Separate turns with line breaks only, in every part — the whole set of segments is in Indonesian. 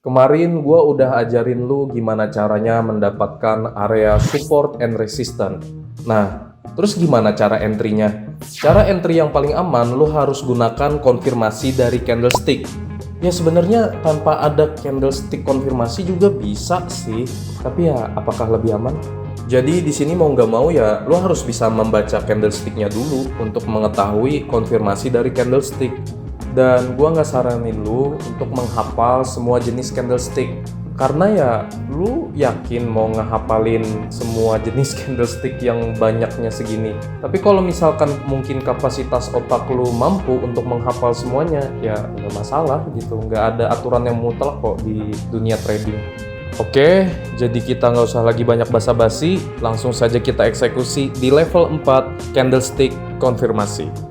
Kemarin gue udah ajarin lu gimana caranya mendapatkan area support and resistance. Nah, terus gimana cara entry-nya? Cara entry yang paling aman lu harus gunakan konfirmasi dari candlestick. Ya sebenarnya tanpa ada candlestick konfirmasi juga bisa sih, tapi ya apakah lebih aman? Jadi di sini mau nggak mau ya lu harus bisa membaca candlestick-nya dulu untuk mengetahui konfirmasi dari candlestick. Dan gua nggak saranin lu untuk menghafal semua jenis candlestick, karena ya lu yakin mau ngehafalin semua jenis candlestick yang banyaknya segini. Tapi kalau misalkan mungkin kapasitas otak lu mampu untuk menghafal semuanya, ya nggak masalah gitu. Nggak ada aturan yang mutlak kok di dunia trading. Oke, jadi kita nggak usah lagi banyak basa-basi, langsung saja kita eksekusi di level 4 candlestick konfirmasi.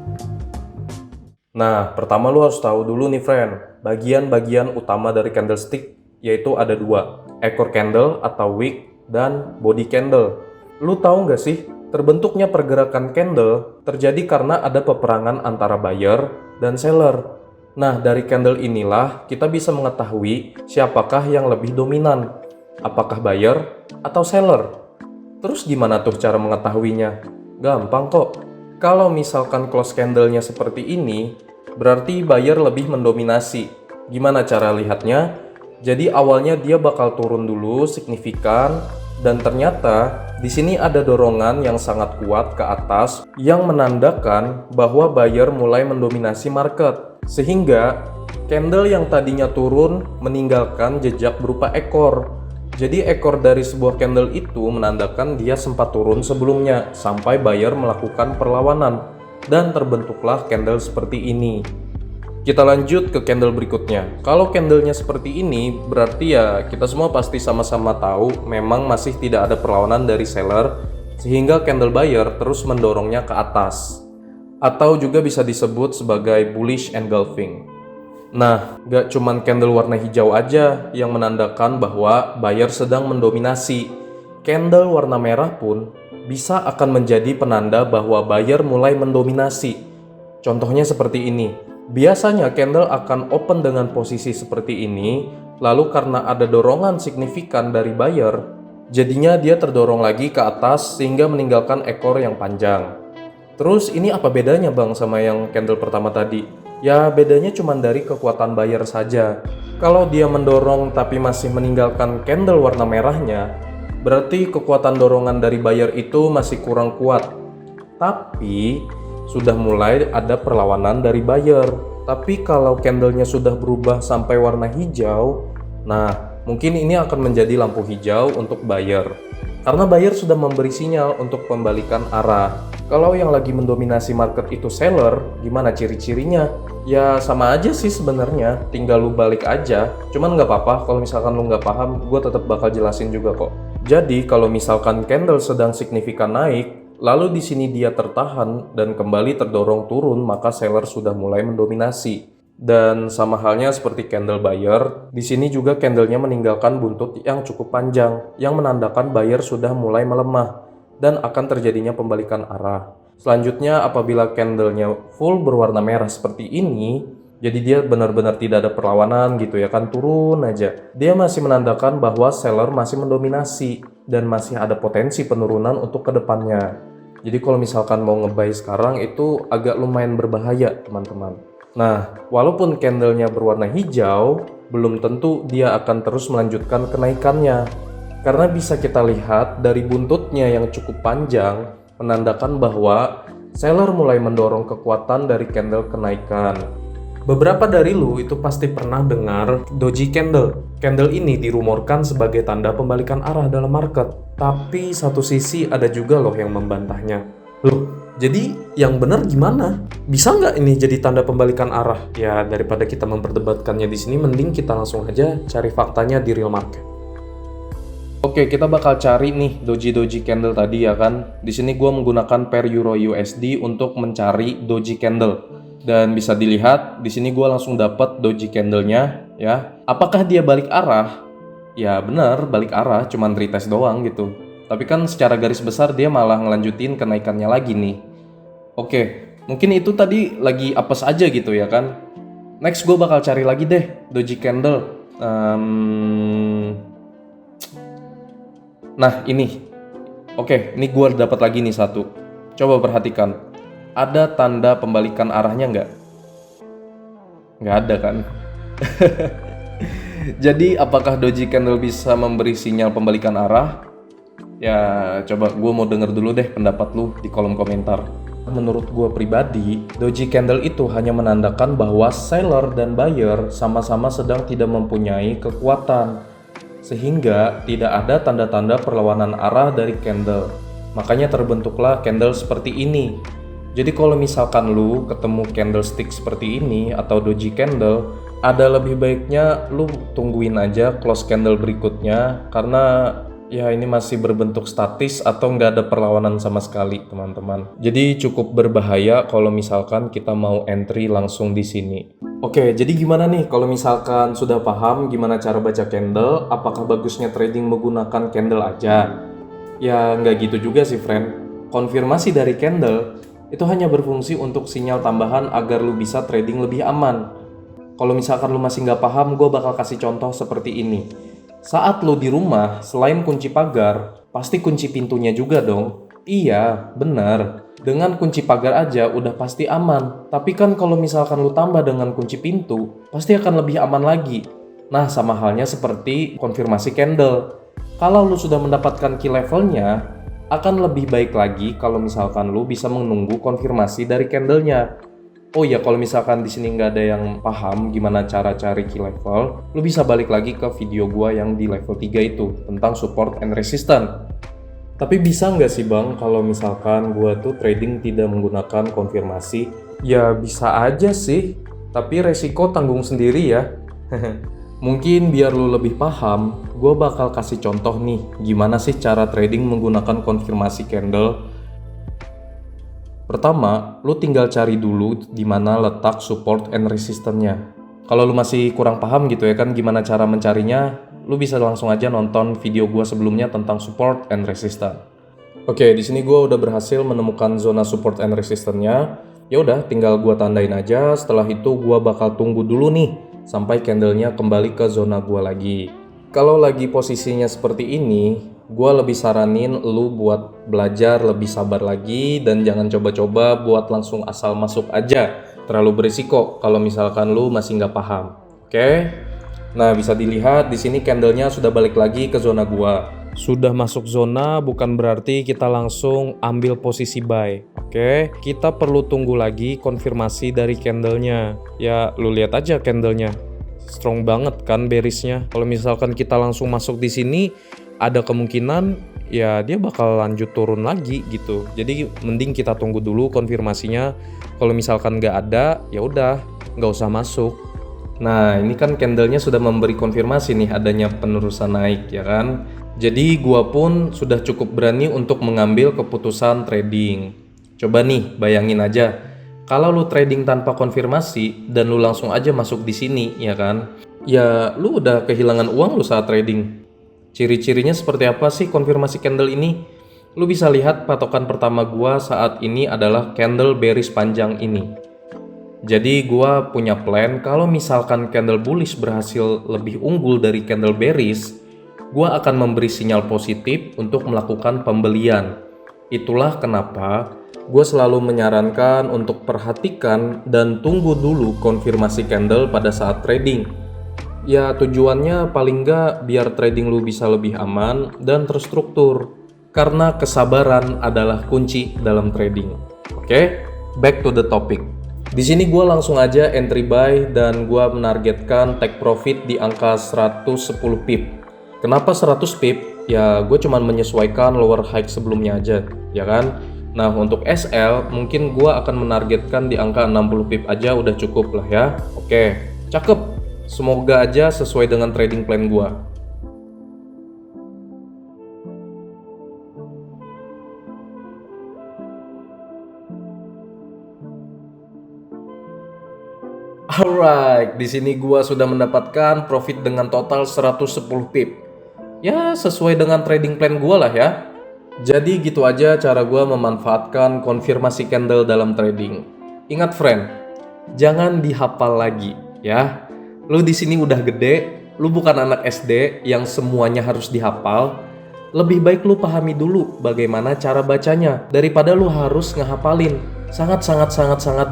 Nah, pertama lu harus tahu dulu nih friend, bagian-bagian utama dari candlestick yaitu ada dua, ekor candle atau wick dan body candle. Lu tahu nggak sih, terbentuknya pergerakan candle terjadi karena ada peperangan antara buyer dan seller. Nah, dari candle inilah kita bisa mengetahui siapakah yang lebih dominan, apakah buyer atau seller. Terus gimana tuh cara mengetahuinya? Gampang kok. Kalau misalkan close candle-nya seperti ini, berarti buyer lebih mendominasi. Gimana cara lihatnya? Jadi awalnya dia bakal turun dulu signifikan, dan ternyata di sini ada dorongan yang sangat kuat ke atas yang menandakan bahwa buyer mulai mendominasi market. Sehingga candle yang tadinya turun meninggalkan jejak berupa ekor. Jadi ekor dari sebuah candle itu menandakan dia sempat turun sebelumnya sampai buyer melakukan perlawanan dan terbentuklah candle seperti ini. Kita lanjut ke candle berikutnya. Kalau candlenya seperti ini berarti ya kita semua pasti sama-sama tahu memang masih tidak ada perlawanan dari seller sehingga candle buyer terus mendorongnya ke atas. Atau juga bisa disebut sebagai bullish engulfing. Nah, gak cuman candle warna hijau aja yang menandakan bahwa buyer sedang mendominasi. Candle warna merah pun bisa akan menjadi penanda bahwa buyer mulai mendominasi. Contohnya seperti ini. Biasanya candle akan open dengan posisi seperti ini, lalu karena ada dorongan signifikan dari buyer, jadinya dia terdorong lagi ke atas sehingga meninggalkan ekor yang panjang. Terus ini apa bedanya bang sama yang candle pertama tadi? Ya bedanya cuma dari kekuatan buyer saja. Kalau dia mendorong tapi masih meninggalkan candle warna merahnya, berarti kekuatan dorongan dari buyer itu masih kurang kuat. Tapi sudah mulai ada perlawanan dari buyer. Tapi kalau candlenya sudah berubah sampai warna hijau, nah mungkin ini akan menjadi lampu hijau untuk buyer. Karena buyer sudah memberi sinyal untuk pembalikan arah. Kalau yang lagi mendominasi market itu seller, gimana ciri-cirinya? Ya sama aja sih sebenarnya, tinggal lu balik aja. Cuman nggak apa-apa, kalau misalkan lu nggak paham, gue tetap bakal jelasin juga kok. Jadi kalau misalkan candle sedang signifikan naik, lalu di sini dia tertahan dan kembali terdorong turun, maka seller sudah mulai mendominasi. Dan sama halnya seperti candle buyer, di sini juga candlenya meninggalkan buntut yang cukup panjang, yang menandakan buyer sudah mulai melemah dan akan terjadinya pembalikan arah. Selanjutnya apabila candlenya full berwarna merah seperti ini, jadi dia benar-benar tidak ada perlawanan gitu ya kan, turun aja. Dia masih menandakan bahwa seller masih mendominasi dan masih ada potensi penurunan untuk kedepannya. Jadi kalau misalkan mau nge-buy sekarang itu agak lumayan berbahaya teman-teman. Nah, walaupun candlenya berwarna hijau, belum tentu dia akan terus melanjutkan kenaikannya. Karena bisa kita lihat dari buntutnya yang cukup panjang, menandakan bahwa seller mulai mendorong kekuatan dari candle kenaikan. Beberapa dari lu itu pasti pernah dengar doji candle. Candle ini dirumorkan sebagai tanda pembalikan arah dalam market. Tapi satu sisi ada juga loh yang membantahnya. Loh, jadi yang benar gimana? Bisa nggak ini jadi tanda pembalikan arah? Ya daripada kita memperdebatkannya di sini, mending kita langsung aja cari faktanya di real market. Oke, kita bakal cari nih doji candle tadi ya kan. Di sini gue menggunakan pair euro USD untuk mencari doji candle. Dan bisa dilihat di sini gue langsung dapat doji candlenya ya. Apakah dia balik arah? Ya benar, balik arah, cuman retest doang gitu. Tapi kan secara garis besar dia malah ngelanjutin kenaikannya lagi nih. Oke, mungkin itu tadi lagi apes aja gitu ya kan. Next gue bakal cari lagi deh doji candle. Em, nah ini, oke, ini gue dapat lagi nih satu. Coba perhatikan, ada tanda pembalikan arahnya nggak? Nggak ada kan? Jadi apakah doji candle bisa memberi sinyal pembalikan arah? Ya coba gue mau denger dulu deh pendapat lu di kolom komentar. Menurut gue pribadi, doji candle itu hanya menandakan bahwa seller dan buyer sama-sama sedang tidak mempunyai kekuatan, sehingga tidak ada tanda-tanda perlawanan arah dari candle. Makanya terbentuklah candle seperti ini. Jadi kalau misalkan lu ketemu candlestick seperti ini atau doji candle, ada lebih baiknya lu tungguin aja close candle berikutnya, karena ya ini masih berbentuk statis atau nggak ada perlawanan sama sekali teman-teman. Jadi cukup berbahaya kalau misalkan kita mau entry langsung di sini. Oke, jadi gimana nih kalau misalkan sudah paham gimana cara baca candle, apakah bagusnya trading menggunakan candle aja? Ya nggak gitu juga sih friend. Konfirmasi dari candle itu hanya berfungsi untuk sinyal tambahan agar lu bisa trading lebih aman. Kalau misalkan lu masih nggak paham, gue bakal kasih contoh seperti ini. Saat lu di rumah, selain kunci pagar, pasti kunci pintunya juga dong. Iya, benar. Dengan kunci pagar aja udah pasti aman. Tapi kan kalau misalkan lu tambah dengan kunci pintu, pasti akan lebih aman lagi. Nah, sama halnya seperti konfirmasi candle. Kalau lu sudah mendapatkan key levelnya, akan lebih baik lagi kalau misalkan lu bisa menunggu konfirmasi dari candlenya. Oh iya, kalau misalkan di sini nggak ada yang paham gimana cara cari key level, lu bisa balik lagi ke video gua yang di level 3 itu tentang support and resistance. Tapi bisa nggak sih bang kalau misalkan gua tuh trading tidak menggunakan konfirmasi? Ya bisa aja sih, tapi resiko tanggung sendiri ya. Mungkin biar lu lebih paham, gue bakal kasih contoh nih gimana sih cara trading menggunakan konfirmasi candle. Pertama, lu tinggal cari dulu di mana letak support and resistance-nya. Kalau lu masih kurang paham gitu ya kan gimana cara mencarinya, lu bisa langsung aja nonton video gue sebelumnya tentang support and resistance. Oke, di sini gue udah berhasil menemukan zona support and resistance-nya. Ya udah, tinggal gue tandain aja. Setelah itu gue bakal tunggu dulu nih sampai candlenya kembali ke zona gue lagi. Kalau lagi posisinya seperti ini, gue lebih saranin lu buat belajar lebih sabar lagi dan jangan coba-coba buat langsung asal masuk aja. Terlalu berisiko kalau misalkan lu masih nggak paham. Oke? Nah, bisa dilihat di sini candlenya sudah balik lagi ke zona gua. Sudah masuk zona bukan berarti kita langsung ambil posisi buy. Oke, kita perlu tunggu lagi konfirmasi dari candlenya. Ya, lu lihat aja candlenya. Strong banget kan bearishnya. Kalau misalkan kita langsung masuk di sini, ada kemungkinan ya dia bakal lanjut turun lagi gitu. Jadi mending kita tunggu dulu konfirmasinya. Kalau misalkan nggak ada, ya udah nggak usah masuk. Nah, ini kan candlenya sudah memberi konfirmasi nih adanya penerusan naik ya kan. Jadi gua pun sudah cukup berani untuk mengambil keputusan trading. Coba nih bayangin aja, kalau lu trading tanpa konfirmasi dan lu langsung aja masuk di sini ya kan. Ya lu udah kehilangan uang lu saat trading. Ciri-cirinya seperti apa sih konfirmasi candle ini? Lu bisa lihat patokan pertama gua saat ini adalah candle bearish panjang ini. Jadi gua punya plan kalau misalkan candle bullish berhasil lebih unggul dari candle bearish, gua akan memberi sinyal positif untuk melakukan pembelian. Itulah kenapa gua selalu menyarankan untuk perhatikan dan tunggu dulu konfirmasi candle pada saat trading. Ya tujuannya paling nggak biar trading lu bisa lebih aman dan terstruktur. Karena kesabaran adalah kunci dalam trading. Oke, back to the topic. Di sini gue langsung aja entry buy dan gue menargetkan take profit di angka 110 pip. Kenapa 100 pip? Ya gue cuman menyesuaikan lower high sebelumnya aja, ya kan? Nah untuk SL mungkin gue akan menargetkan di angka 60 pip aja udah cukup lah ya. Oke, cakep. Semoga aja sesuai dengan trading plan gue. Alright, di sini gua sudah mendapatkan profit dengan total 110 pip. Ya, sesuai dengan trading plan gua lah ya. Jadi gitu aja cara gua memanfaatkan konfirmasi candle dalam trading. Ingat friend, jangan dihafal lagi ya. Lu di sini udah gede, Lu bukan anak SD yang semuanya harus dihafal. Lebih baik lu pahami dulu bagaimana cara bacanya daripada lu harus ngehafalin. Sangat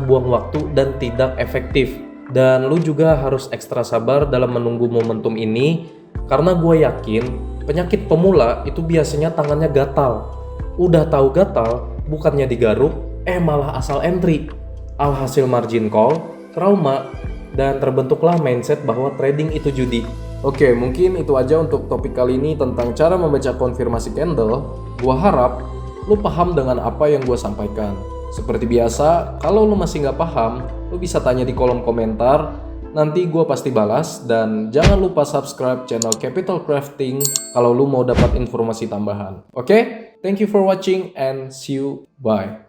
buang waktu dan tidak efektif. Dan lu juga harus ekstra sabar dalam menunggu momentum ini karena gue yakin penyakit pemula itu biasanya tangannya gatal. Udah tahu gatal, bukannya digaruk, malah asal entry. Alhasil margin call, trauma, dan terbentuklah mindset bahwa trading itu judi. Oke, mungkin itu aja untuk topik kali ini tentang cara membaca konfirmasi candle. Gua harap lu paham dengan apa yang gua sampaikan. Seperti biasa, kalau lu masih nggak paham, lu bisa tanya di kolom komentar. Nanti gua pasti balas, dan jangan lupa subscribe channel Capital Crafting kalau lu mau dapat informasi tambahan. Oke, thank you for watching and see you. Bye.